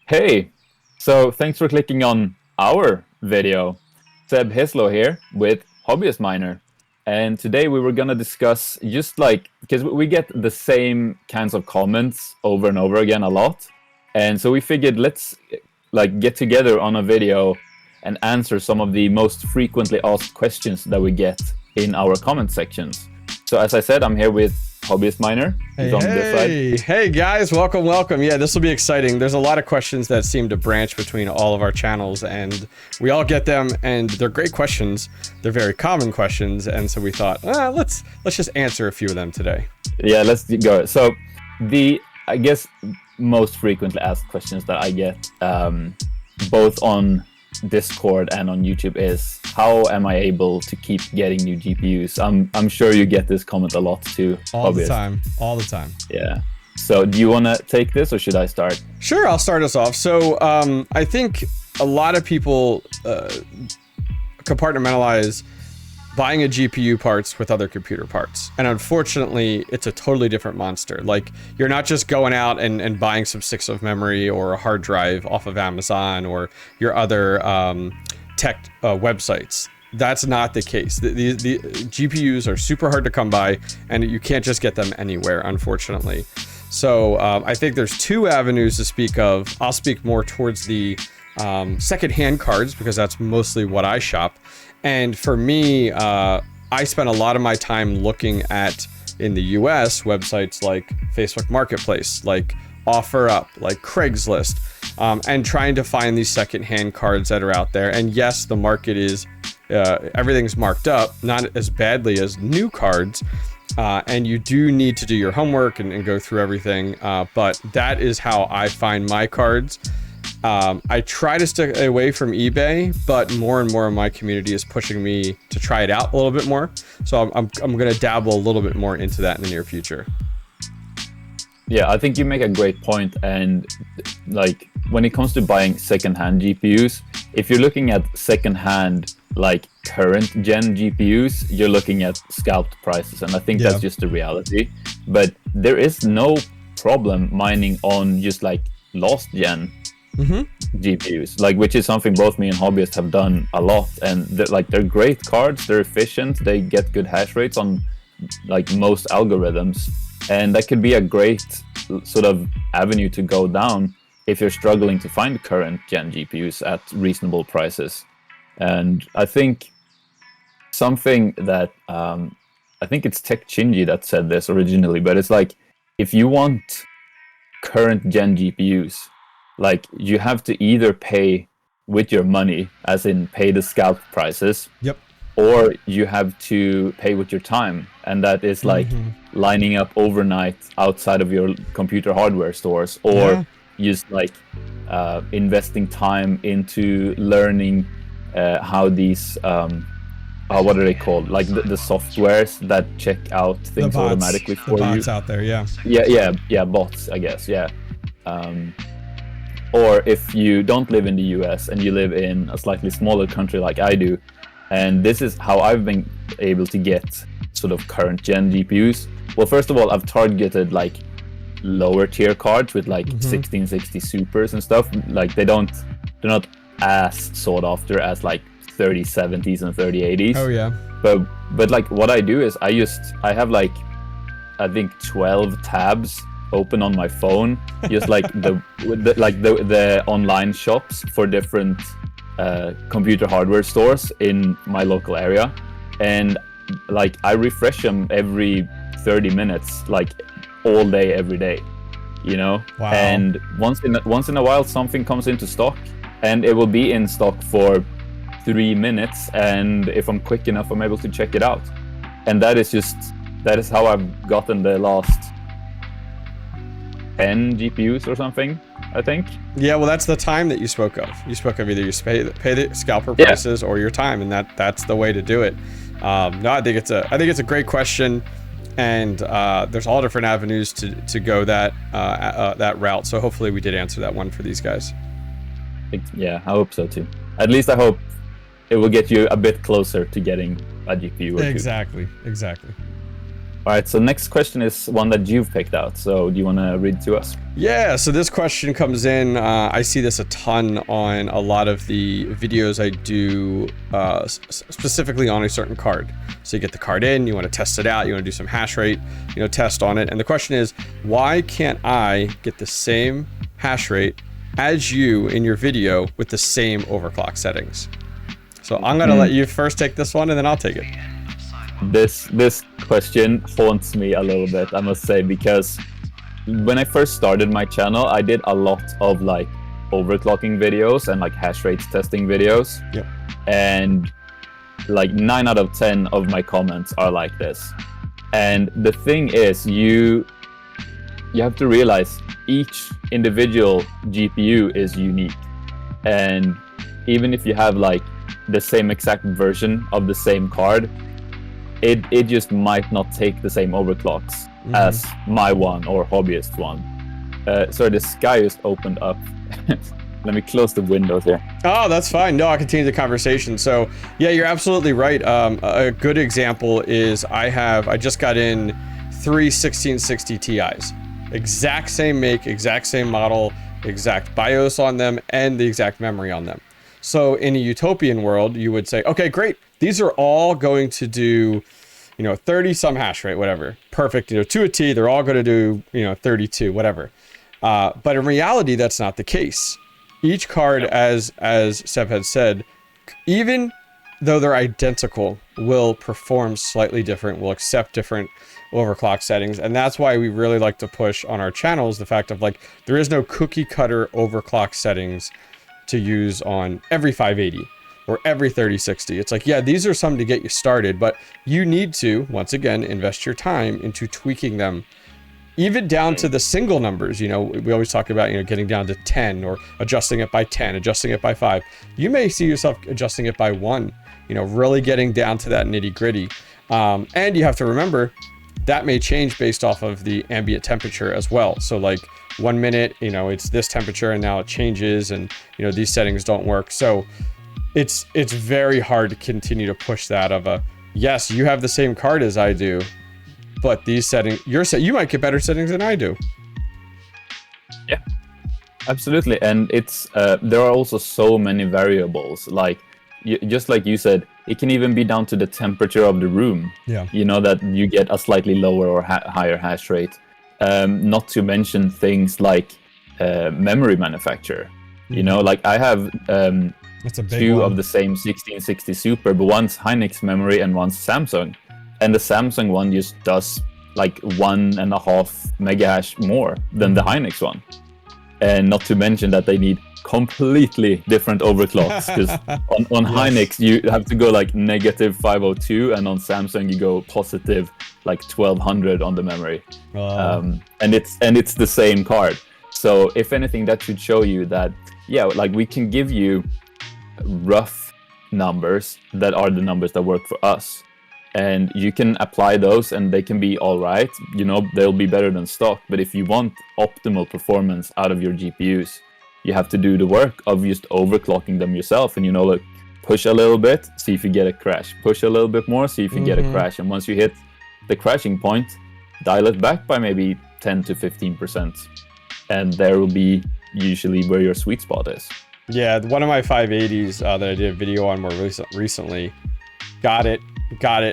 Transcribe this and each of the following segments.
Hey, so thanks for clicking on our video. 𝗧-𝗦𝗛𝗧𝗧 here with Hobbyist Miner. And today we were going to discuss just like, because we get the same kinds of comments over and over again a lot. And so we figured let's like get together on a video and answer some of the most frequently asked questions that we get in our comment sections. So as I said, I'm here with Hobbyist Miner. He's on this side. Hey guys, welcome. Yeah, this will be exciting. There's a lot of questions that seem to branch between all of our channels, and we all get them, and they're great questions. They're very common questions, and so we thought, let's just answer a few of them today. Yeah, let's go. So I guess most frequently asked questions that I get both on Discord and on YouTube is, how am I able to keep getting new GPUs? I'm sure you get this comment a lot too. All the time. Yeah. So do you want to take this or should I start? Sure, I'll start us off. So I think a lot of people compartmentalize buying a GPU parts with other computer parts. And unfortunately, it's a totally different monster. Like, you're not just going out and buying some sticks of memory or a hard drive off of Amazon or your other tech websites. That's not the case. The GPUs are super hard to come by, and you can't just get them anywhere, unfortunately. So I think there's two avenues to speak of. I'll speak more towards the secondhand cards because that's mostly what I shop. And for me, I spend a lot of my time looking at, in the US, websites like Facebook Marketplace, like OfferUp, like Craigslist, and trying to find these secondhand cards that are out there. And yes, the market is, everything's marked up, not as badly as new cards. And you do need to do your homework and go through everything. But that is how I find my cards. I try to stay away from eBay, but more and more of my community is pushing me to try it out a little bit more. So I'm going to dabble a little bit more into that in the near future. Yeah, I think you make a great point. And like when it comes to buying secondhand GPUs, if you're looking at secondhand, like current gen GPUs, you're looking at scalped prices. And I think that's just the reality. But there is no problem mining on just like last gen GPUs, like, which is something both me and Hobbyist have done a lot, and they're great cards, they're efficient, they get good hash rates on like most algorithms, and that could be a great sort of avenue to go down if you're struggling to find current gen GPUs at reasonable prices. And I think something that I think it's 𝗕𝗫𝗛𝗔 that said this originally, but it's like, if you want current gen GPUs, like, you have to either pay with your money, as in pay the scalp prices, or you have to pay with your time. And that is like lining up overnight outside of your computer hardware stores, or just like investing time into learning how these, what are they called? Like the softwares that check out things automatically for you. The bots out there, Yeah, bots, I guess, yeah. Or if you don't live in the US and you live in a slightly smaller country like I do, and this is how I've been able to get sort of current gen GPUs. Well, first of all, I've targeted like lower tier cards with like 1660 supers and stuff. Like they're not as sought after as like 3070s and 3080s. Oh yeah. But like what I do is I have like, I think 12 tabs open on my phone, just like the online shops for different computer hardware stores in my local area, and like I refresh them every 30 minutes, like all day, every day, you know. Wow. And once in a while something comes into stock, and it will be in stock for 3 minutes, and if I'm quick enough, I'm able to check it out. And that is how I've gotten the last 10 GPUs or something, I think. Yeah, well, that's the time that you spoke of. You spoke of either you pay the scalper prices or your time, and that's the way to do it. No, I think it's a great question, and there's all different avenues to go that route. So hopefully we did answer that one for these guys. Yeah, I hope so too. At least I hope it will get you a bit closer to getting a GPU or two. Exactly. All right, so next question is one that you've picked out. So do you want to read to us? Yeah, so this question comes in. I see this a ton on a lot of the videos I do, specifically on a certain card. So you get the card in, you want to test it out, you want to do some hash rate, test on it. And the question is, why can't I get the same hash rate as you in your video with the same overclock settings? So I'm going to let you first take this one, and then I'll take it. This question haunts me a little bit, I must say, because when I first started my channel, I did a lot of like overclocking videos and like hash rates testing videos. Yep. And like 9 out of 10 of my comments are like this. And the thing is, you have to realize each individual GPU is unique. And even if you have like the same exact version of the same card, it just might not take the same overclocks as my one or Hobbyist one. Sorry, the sky just opened up. Let me close the windows here. Oh, that's fine. No, I'll continue the conversation. So yeah, you're absolutely right. A good example is I just got in 3 1660 Ti's. Exact same make, exact same model, exact BIOS on them, and the exact memory on them. So in a utopian world, you would say, okay, great. These are all going to do, 30 some hash rate, whatever. Perfect. To a T, they're all going to do, 32, whatever. But in reality, that's not the case. Each card, as Seb had said, even though they're identical, will perform slightly different, will accept different overclock settings. And that's why we really like to push on our channels the fact of like, there is no cookie cutter overclock settings to use on every 580 or every 3060. It's like, yeah, these are some to get you started, but you need to, once again, invest your time into tweaking them, even down to the single numbers. We always talk about, getting down to 10 or adjusting it by 10, adjusting it by 5. You may see yourself adjusting it by 1, really getting down to that nitty gritty. And you have to remember that may change based off of the ambient temperature as well. So like 1 minute, it's this temperature and now it changes and, these settings don't work. So it's very hard to continue to push that of a, yes, you have the same card as I do, but these settings, you might get better settings than I do. Yeah, absolutely. And it's, there are also so many variables, like, just like you said, it can even be down to the temperature of the room. Yeah. That you get a slightly lower or higher hash rate. Not to mention things like memory manufacturer. Like I have That's a big 2 one. of the same 1660 Super, but one's Hynix memory and one's Samsung. And the Samsung one just does like 1.5 megahash more than the Hynix one. And not to mention that they need completely different overclocks, because on Hynix you have to go like -502, and on Samsung you go positive like 1200 on the memory. And it's the same card. So if anything, that should show you that, yeah, like we can give you rough numbers that are the numbers that work for us, and you can apply those and they can be all right, they'll be better than stock. But if you want optimal performance out of your GPUs, you have to do the work of just overclocking them yourself, and look, push a little bit, see if you get a crash, push a little bit more, see if you get a crash, and once you hit the crashing point, dial it back by maybe 10 to 15%, and there will be usually where your sweet spot is. Yeah, one of my 580s that I did a video on more recently, got it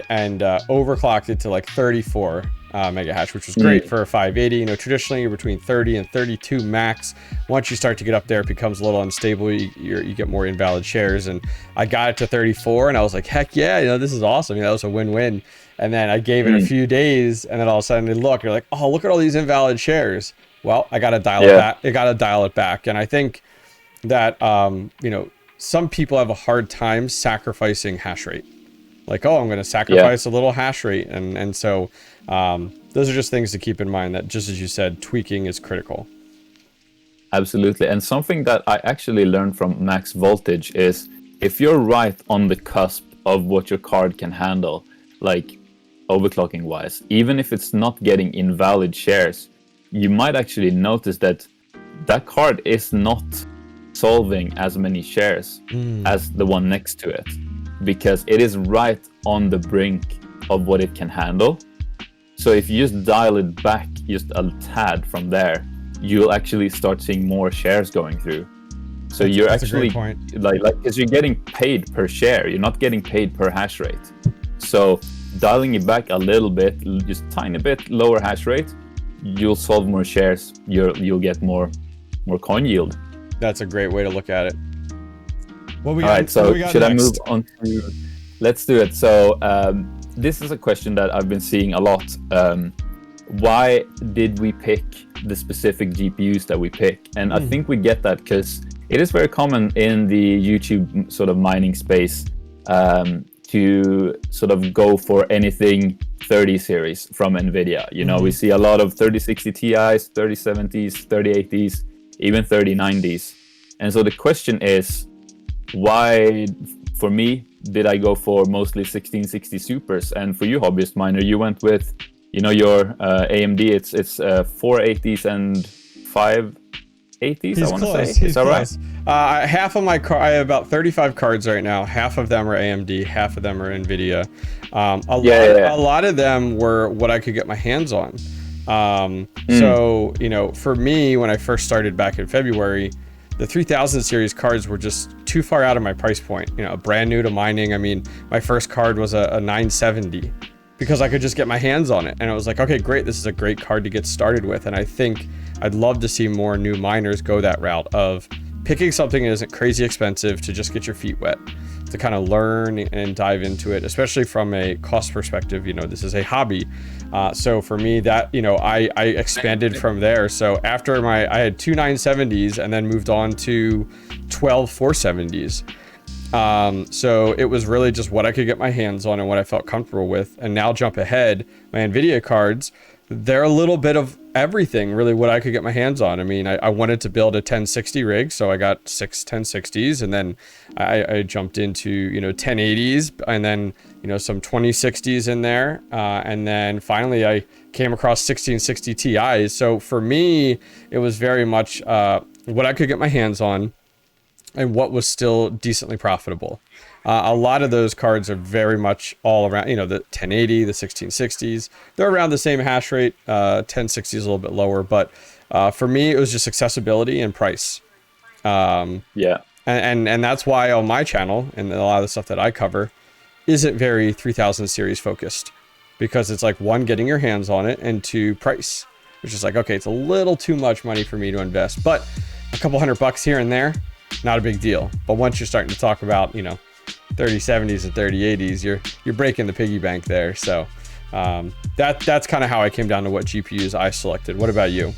and overclocked it to like 34 megahash, which was great for a 580. Traditionally you're between 30 and 32 max. Once you start to get up there, it becomes a little unstable. You get more invalid shares, and I got it to 34 and I was like, heck yeah, this is awesome. That was a win-win. And then I gave it a few days, and then all of a sudden you're like, oh, look at all these invalid shares. Well, I got to dial it back. I got to dial it back. And I think that, some people have a hard time sacrificing hash rate. Like, oh, I'm going to sacrifice a little hash rate. And so those are just things to keep in mind, that just as you said, tweaking is critical. Absolutely. And something that I actually learned from Max Voltage is, if you're right on the cusp of what your card can handle, like overclocking wise, even if it's not getting invalid shares, you might actually notice that that card is not solving as many shares as the one next to it, because it is right on the brink of what it can handle. So if you just dial it back just a tad from there, you'll actually start seeing more shares going through. So you're That's actually a great point. like because you're getting paid per share, you're not getting paid per hash rate. So dialing it back a little bit, just tiny bit lower hash rate, you'll solve more shares. You'll get more coin yield. That's a great way to look at it. What we All got, right, so should next? I move on to? Let's do it. So this is a question that I've been seeing a lot. Why did we pick the specific GPUs that we pick? And I think we get that because it is very common in the YouTube sort of mining space to sort of go for anything 30 series from NVIDIA. You know, we see a lot of 3060 Ti's, 3070s, 3080s, even 3090s. And so the question is, why, for me, did I go for mostly 1660 supers? And for you, Hobbyist Miner, you went with, you know, your AMD, it's 480s and 580s, I want to say. Is that right? Half of my I have about 35 cards right now. Half of them are AMD, half of them are NVIDIA. A lot of them were what I could get my hands on. So, you know, for me, when I first started back in February, the 3000 series cards were just too far out of my price point. You know, brand new to mining. I mean, my first card was a 970 because I could just get my hands on it. And I was like, okay, great. This is a great card to get started with. And I think I'd love to see more new miners go that route of picking something that isn't crazy expensive to just get your feet wet, to kind of learn and dive into it, especially from a cost perspective. You know, this is a hobby. So for me, that, you know, I expanded from there. So after I had two 970s and then moved on to 12 470s. So it was really just what I could get my hands on and what I felt comfortable with. And now jump ahead, my NVIDIA cards, they're a little bit of everything, really what I could get my hands on. I mean, I wanted to build a 1060 rig, so I got 6 1060s, and then I jumped into, you know, 1080s, and then, you know, some 2060s in there. And then finally I came across 1660 Ti's. So for me, it was very much what I could get my hands on and what was still decently profitable. A lot of those cards are very much all around, you know, the 1080, the 1660s. They're around the same hash rate. 1060 is a little bit lower, but for me, it was just accessibility and price. And that's why on my channel and a lot of the stuff that I cover isn't very 3000 series focused, because it's like, one, getting your hands on it, and two, price, which is like, okay, it's a little too much money for me to invest, but a couple $100 here and there, not a big deal. But once you're starting to talk about, you know, 3070s and 3080s, you're breaking the piggy bank there. So that's kind of how I came down to what GPUs I selected. What about you?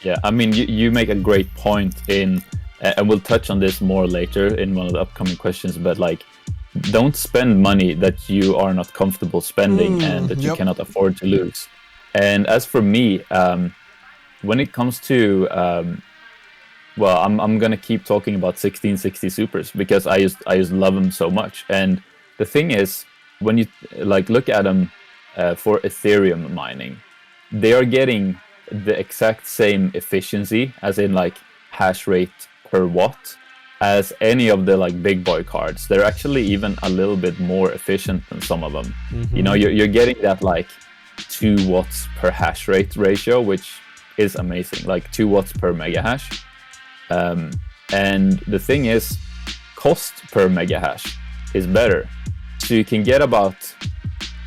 Yeah, I mean, you make a great point in, and we'll touch on this more later in one of the upcoming questions, but like, don't spend money that you are not comfortable spending and that you cannot afford to lose. And as for me, when it comes to well, I'm gonna keep talking about 1660 supers because I just love them so much. And the thing is, when you like look at them for Ethereum mining, they are getting the exact same efficiency, as in like hash rate per watt, as any of the like big boy cards. They're actually even a little bit more efficient than some of them. You know, you're getting that like 2 watts per hash rate ratio, which is amazing, like 2 watts per mega hash. And the thing is, cost per mega hash is better. So you can get about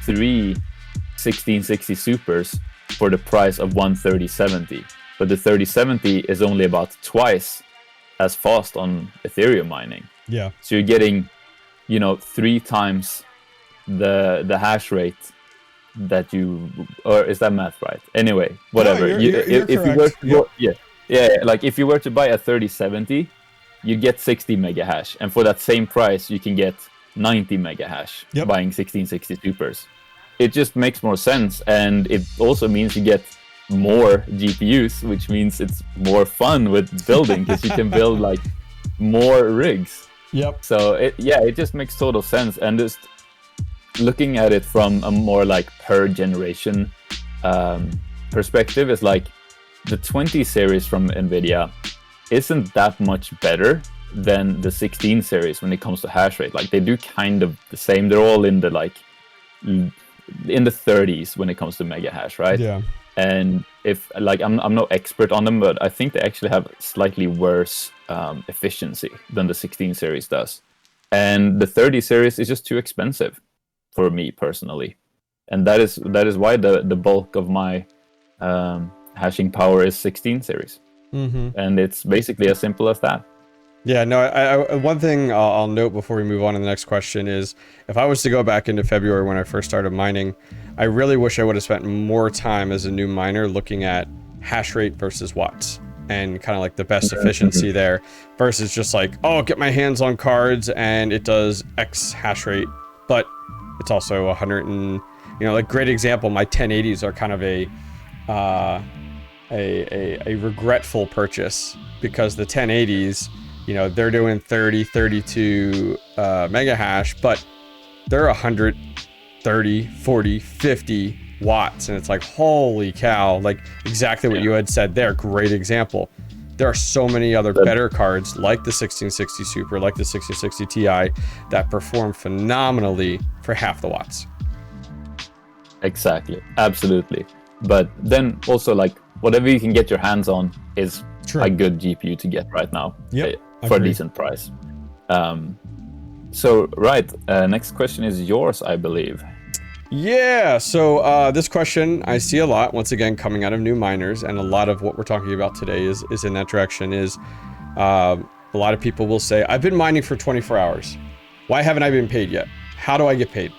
3 1660 supers for the price of one 3070. But the 3070 is only about twice as fast on Ethereum mining. Yeah. So you're getting, you know, 3 times the hash rate that you, or is that math right? Anyway, whatever. No, you're if you were correct. to go, yeah, like if you were to buy a 3070, you get 60 mega hash, and for that same price, you can get 90 mega hash buying 1660 supers. It just makes more sense, and it also means you get more GPUs, which means it's more fun with building because you can build like more rigs. Yep. So it just makes total sense. And just looking at it from a more like per generation perspective, is like the 20 series from NVIDIA isn't that much better than the 16 series when it comes to hash rate. Like they do kind of the same. They're all in the like in the 30s when it comes to mega hash, right? Yeah. And if like I'm no expert on them, but I think they actually have slightly worse efficiency than the 16 series does. And the 30 series is just too expensive for me personally, and that is why the bulk of my hashing power is 16 series. And it's basically as simple as that. Yeah, no, I one thing I'll note before we move on to the next question is, if I was to go back into February when I first started mining, I really wish I would have spent more time as a new miner looking at hash rate versus watts and kind of like the best efficiency there versus just like, oh, get my hands on cards and it does X hash rate, but it's also 100 and, you know, like great example, my 1080s are kind of a regretful purchase, because the 1080s, you know, they're doing 30, 32 mega hash, but they're 130, 40, 50 watts. And it's like, holy cow, like exactly what you had said there. Great example. There are so many other better cards like the 1660 Super, like the 1660 Ti that perform phenomenally for half the watts. Exactly. Absolutely. But then also, like, whatever you can get your hands on is a good GPU to get right now. For a decent price. So next question is yours, I believe. Yeah, so this question I see a lot, once again, coming out of new miners, and a lot of what we're talking about today is in that direction. Is a lot of people will say, I've been mining for 24 hours. Why haven't I been paid yet? How do I get paid?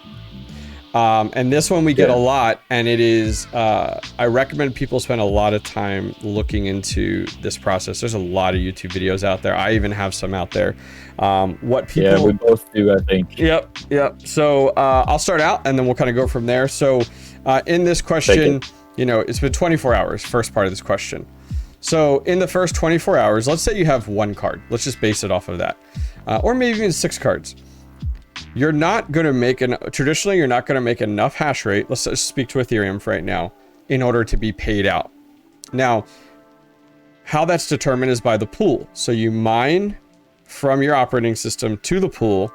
And this one we get a lot, and it is, I recommend people spend a lot of time looking into this process. There's a lot of YouTube videos out there. I even have some out there. What people... Yeah, we both do, I think. Yep. So I'll start out, and then we'll kind of go from there. So in this question, you know, it's been 24 hours, first part of this question. So in the first 24 hours, let's say you have one card. Let's just base it off of that. Or maybe even 6 cards. You're not going to make traditionally, you're not going to make enough hash rate. Let's just speak to Ethereum for right now in order to be paid out. Now, how that's determined is by the pool. So you mine from your operating system to the pool.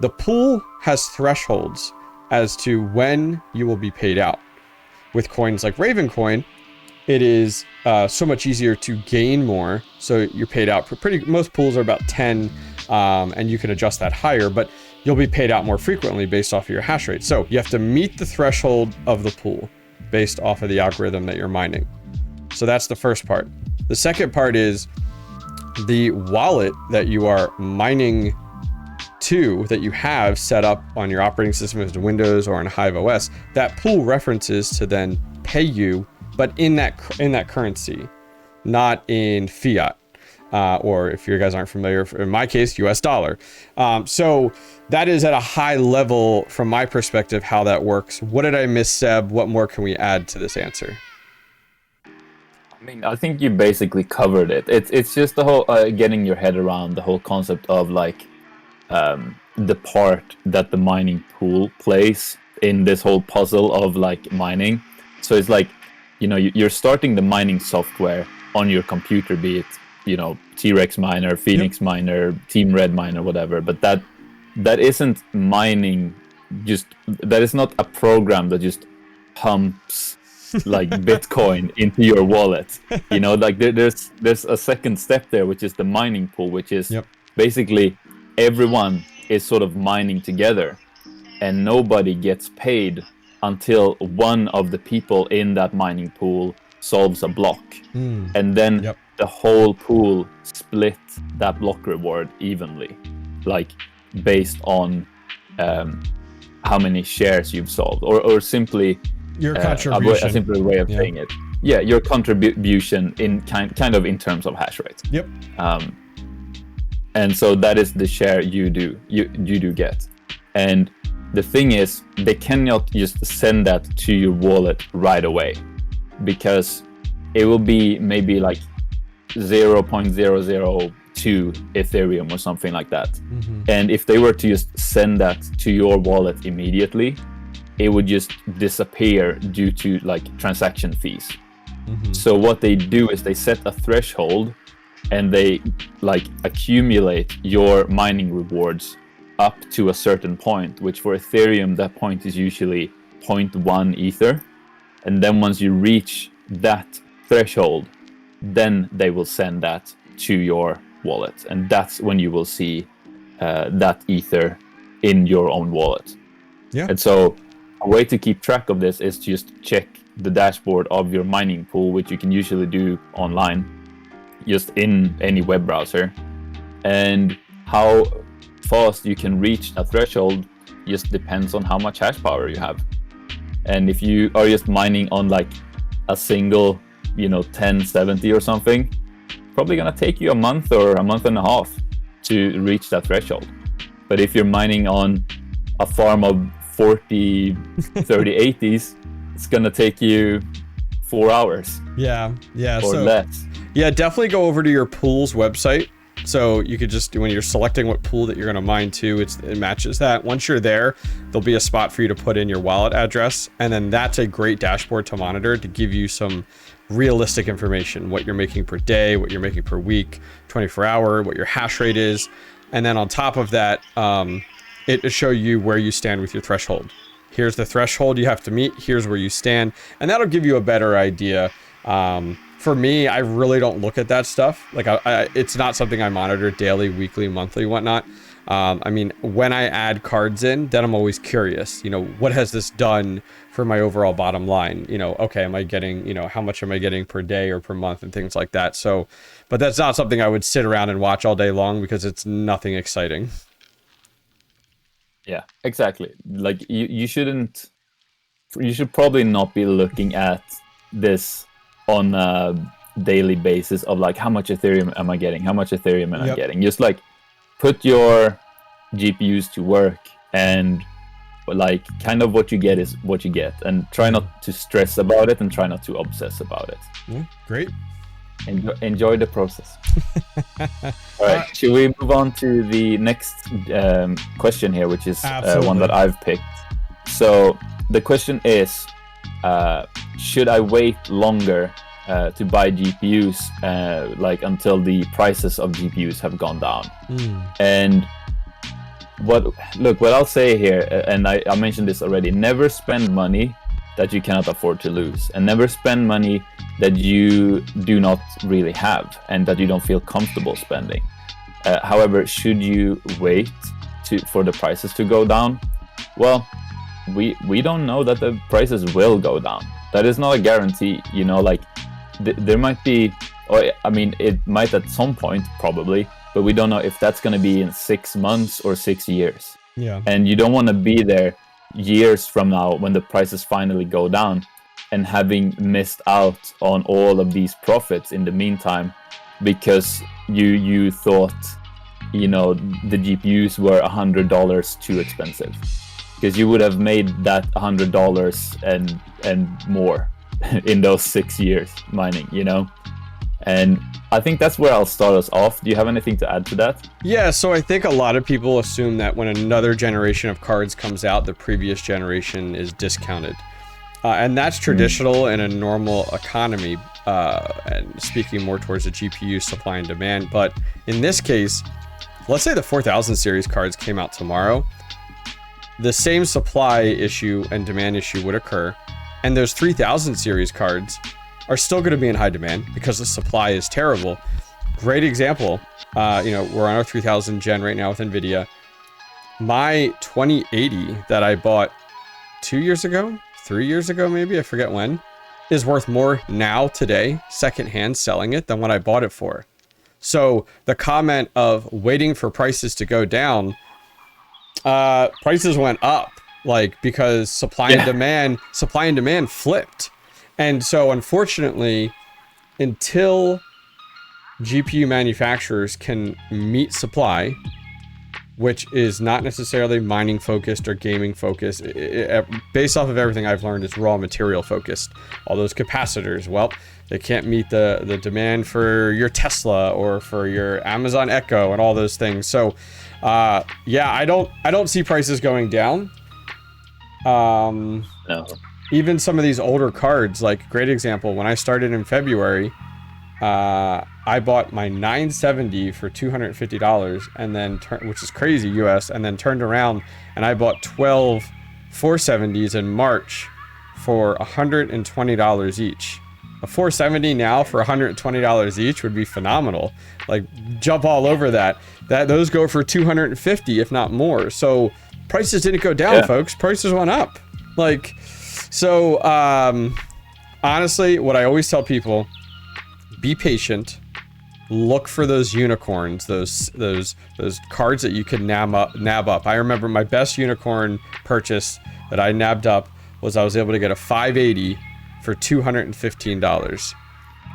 The pool has thresholds as to when you will be paid out. With coins like Ravencoin, it is so much easier to gain more. So you're paid out for most pools are about 10, and you can adjust that higher, but you'll be paid out more frequently based off of your hash rate. So you have to meet the threshold of the pool based off of the algorithm that you're mining. So that's the first part. The second part is the wallet that you are mining to, that you have set up on your operating system, if it's Windows or on Hive OS. That pool references to then pay you, but in that currency, not in fiat. Or if you guys aren't familiar, in my case, US dollar. So that is at a high level from my perspective, how that works. What did I miss, Seb? What more can we add to this answer? I mean, I think you basically covered it. It's just the whole getting your head around the whole concept of like the part that the mining pool plays in this whole puzzle of like mining. So it's like, you know, you're starting the mining software on your computer, be it, you know, T-Rex Miner, Phoenix Miner, Team Red Miner, whatever. But that isn't mining. That is not a program that just pumps like Bitcoin into your wallet. You know, like there's a second step there, which is the mining pool, which is basically everyone is sort of mining together, and nobody gets paid until one of the people in that mining pool solves a block, and then the whole pool split that block reward evenly, like based on how many shares you've solved, or simply your contribution. A simpler way of saying it. Yeah, your contribution in kind of in terms of hash rate. And so that is the share you do get. And the thing is, they cannot just send that to your wallet right away, because it will be maybe like 0.002 Ethereum or something like that. And if they were to just send that to your wallet immediately, it would just disappear due to like transaction fees. So what they do is they set a threshold, and they like accumulate your mining rewards up to a certain point, which for Ethereum, that point is usually 0.1 ether, and then once you reach that threshold, then they will send that to your wallet, and that's when you will see that ether in your own wallet. Yeah. And so a way to keep track of this is to just check the dashboard of your mining pool, which you can usually do online, just in any web browser. And how fast you can reach a threshold just depends on how much hash power you have. And if you are just mining on like a single, 1070 or something, probably gonna take you a month or a month and a half to reach that threshold. But if you're mining on a farm of 40 3080s, it's gonna take you 4 hours. Yeah, or less. Yeah, definitely go over to your pool's website. So you could just, when you're selecting what pool that you're going to mine to, it matches that. Once you're there, there'll be a spot for you to put in your wallet address, and then that's a great dashboard to monitor to give you some realistic information, what you're making per day, what you're making per week, 24 hour, what your hash rate is. And then on top of that, it'll show you where you stand with your threshold. Here's the threshold you have to meet, here's where you stand, and that'll give you a better idea. For me, I really don't look at that stuff. Like, it's not something I monitor daily, weekly, monthly, whatnot. I mean, when I add cards in, then I'm always curious, what has this done for my overall bottom line? Okay, am I getting, how much am I getting per day or per month and things like that. So, but that's not something I would sit around and watch all day long because it's nothing exciting. Yeah, exactly. Like you should probably not be looking at this on a daily basis of like, how much Ethereum am I getting? How much Ethereum am I getting? Just like put your GPUs to work, and like kind of what you get is what you get, and try not to stress about it and try not to obsess about it. Yeah, great. Enjoy the process. All right, should we move on to the next question here, which is one that I've picked. So the question is, should I wait longer to buy GPUs, like until the prices of GPUs have gone down? And what I'll say here, and I mentioned this already, never spend money that you cannot afford to lose, and never spend money that you do not really have and that you don't feel comfortable spending. However, should you wait for the prices to go down? Well, we don't know that the prices will go down. That is not a guarantee, like there might be, or I mean, it might at some point probably, but we don't know if that's going to be in 6 months or 6 years. Yeah. And you don't want to be there years from now when the prices finally go down and having missed out on all of these profits in the meantime because you thought, the GPUs were $100 too expensive. Because you would have made that $100 and more in those 6 years mining, And I think that's where I'll start us off. Do you have anything to add to that? Yeah, so I think a lot of people assume that when another generation of cards comes out, the previous generation is discounted. And that's traditional in a normal economy, and speaking more towards the GPU supply and demand. But in this case, let's say the 4000 series cards came out tomorrow. The same supply issue and demand issue would occur, and those 3000 series cards are still going to be in high demand because the supply is terrible. Great example, we're on our 3000 gen right now with NVIDIA. My 2080 that I bought 2 years ago, 3 years ago maybe, I forget when, is worth more now today, secondhand selling it, than what I bought it for. So the comment of waiting for prices to go down, prices went up, like, because supply and demand flipped. And so unfortunately, until GPU manufacturers can meet supply, which is not necessarily mining focused or gaming focused, based off of everything I've learned, it's raw material focused. All those capacitors, well, they can't meet the demand for your Tesla or for your Amazon Echo and all those things. So I don't see prices going down. No. Even some of these older cards, like, great example, when I started in February, I bought my 970 for $250, and then which is crazy US, and then turned around and I bought 12 470s in March for $120 each. A 470 now for $120 each would be phenomenal. Like, jump all over that. Those go for $250, if not more. So prices didn't go down, folks. Prices went up. Like, so honestly, what I always tell people, be patient. Look for those unicorns, those cards that you can nab up. I remember my best unicorn purchase that I nabbed up was I was able to get a 580 for $215.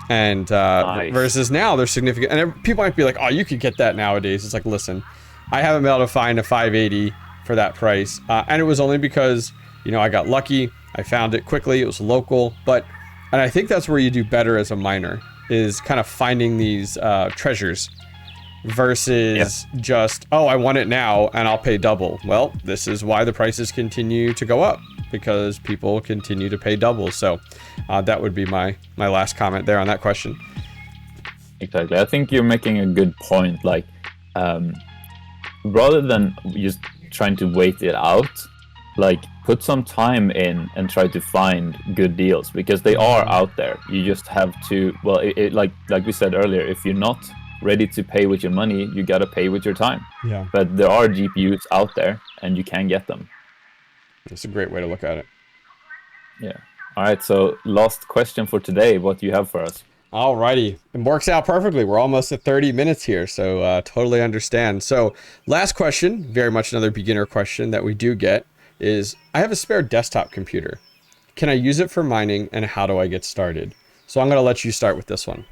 And nice. Versus now they're significant. And people might be like, oh, you could get that nowadays. It's like, listen, I haven't been able to find a 580 for that price. And it was only because, you know, I got lucky. I found it quickly. It was local. And I think that's where you do better as a miner, is kind of finding these treasures versus just, oh, I want it now and I'll pay double. Well, this is why the prices continue to go up, because people continue to pay double. So that would be my last comment there on that question. Exactly. I think you're making a good point. Like, rather than just trying to wait it out, like, put some time in and try to find good deals, because they are out there. You just have to, well, like we said earlier, if you're not ready to pay with your money, you got to pay with your time. Yeah. But there are GPUs out there and you can get them. That's a great way to look at it. Yeah. All right. So last question for today. What do you have for us? Alrighty. It works out perfectly. We're almost at 30 minutes here, so totally understand. So last question, very much another beginner question that we do get, is I have a spare desktop computer. Can I use it for mining, and how do I get started? So I'm going to let you start with this one.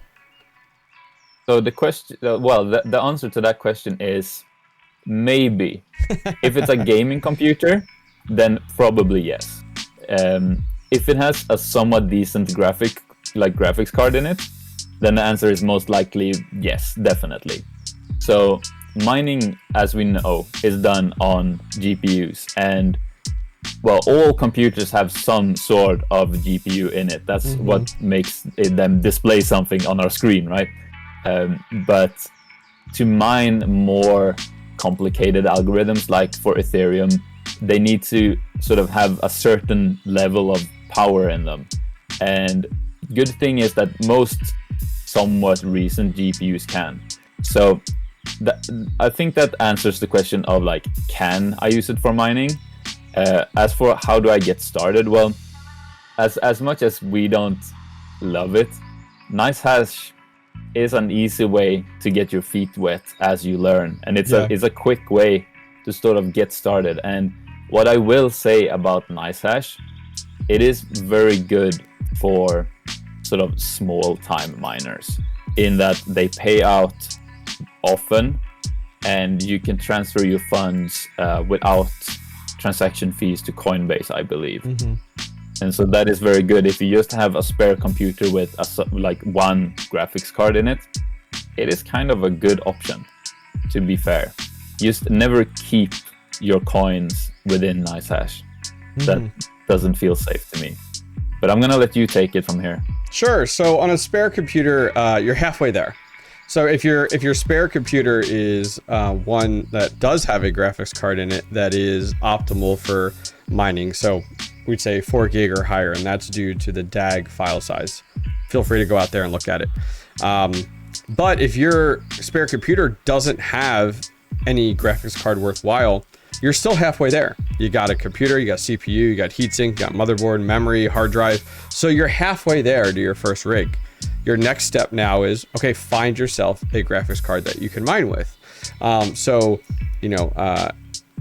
So the question, the answer to that question is maybe. If it's a gaming computer, then probably yes. If it has a somewhat decent graphics card in it, then the answer is most likely yes, definitely. So mining, as we know, is done on GPUs, and well, all computers have some sort of GPU in it. That's what makes them display something on our screen, right? But to mine more complicated algorithms, like for Ethereum, they need to sort of have a certain level of power in them. And good thing is that most somewhat recent GPUs can. So I think that answers the question of, like, can I use it for mining? As for how do I get started? Well, as much as we don't love it, NiceHash is an easy way to get your feet wet as you learn. And it's a quick way to sort of get started. And what I will say about NiceHash, it is very good for sort of small time miners, in that they pay out often and you can transfer your funds without transaction fees to Coinbase, I believe. And so that is very good. If you just have a spare computer with one graphics card in it, it is kind of a good option, to be fair. Just never keep your coins within NiceHash. That doesn't feel safe to me. But I'm gonna let you take it from here. Sure. So on a spare computer, you're halfway there. So if your spare computer is one that does have a graphics card in it that is optimal for mining, so we'd say 4 gig or higher, and that's due to the DAG file size. Feel free to go out there and look at it. But if your spare computer doesn't have any graphics card worthwhile, you're still halfway there. You got a computer, you got CPU, you got heatsink, you got motherboard, memory, hard drive. So you're halfway there to your first rig. Your next step now is, okay, find yourself a graphics card that you can mine with.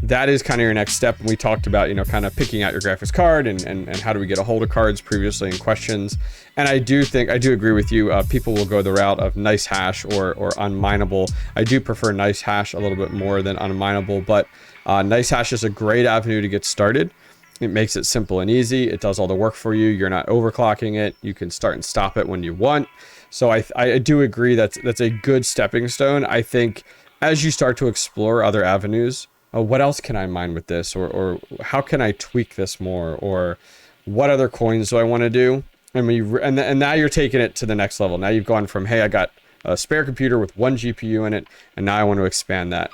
That is kind of your next step. And we talked about, kind of picking out your graphics card and how do we get a hold of cards previously in questions. And I do agree with you. People will go the route of NiceHash or unmineable. I do prefer NiceHash a little bit more than unmineable, but NiceHash is a great avenue to get started. It makes it simple and easy. It does all the work for you. You're not overclocking it. You can start and stop it when you want. So I do agree that's a good stepping stone. I think as you start to explore other avenues, what else can I mine with this? Or how can I tweak this more? Or what other coins do I want to do? And now you're taking it to the next level. Now you've gone from, hey, I got a spare computer with 1 GPU in it, and now I want to expand that.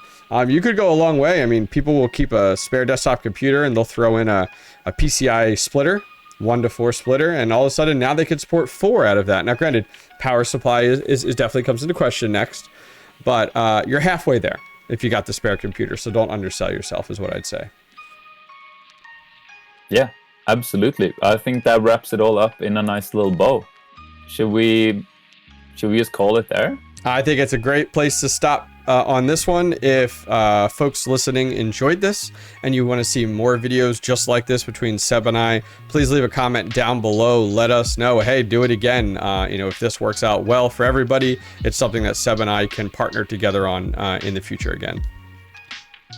You could go a long way. I mean, people will keep a spare desktop computer and they'll throw in a PCI splitter, 1 to 4 splitter, and all of a sudden now they could support 4 out of that. Now, granted, power supply is definitely comes into question next, but you're halfway there if you got the spare computer, so don't undersell yourself is what I'd say. Yeah, absolutely. I think that wraps it all up in a nice little bow. Should we just call it there? I think it's a great place to stop on this one. If folks listening enjoyed this and you want to see more videos just like this between Seb and I, please leave a comment down below. Let us know, hey, do it again. You know, if this works out well for everybody, it's something that Seb and I can partner together on in the future again.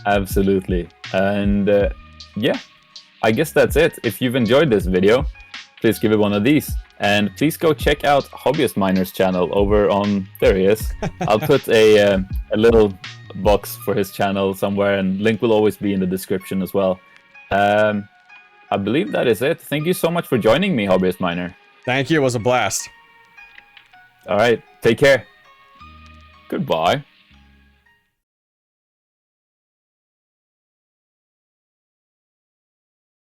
Absolutely. And yeah, I guess that's it. If you've enjoyed this video, please give it one of these. And please go check out Hobbyist Miner's channel over on, there he is. I'll put a little box for his channel somewhere, and link will always be in the description as well. I believe that is it. Thank you so much for joining me, Hobbyist Miner. Thank you. It was a blast. All right. Take care. Goodbye.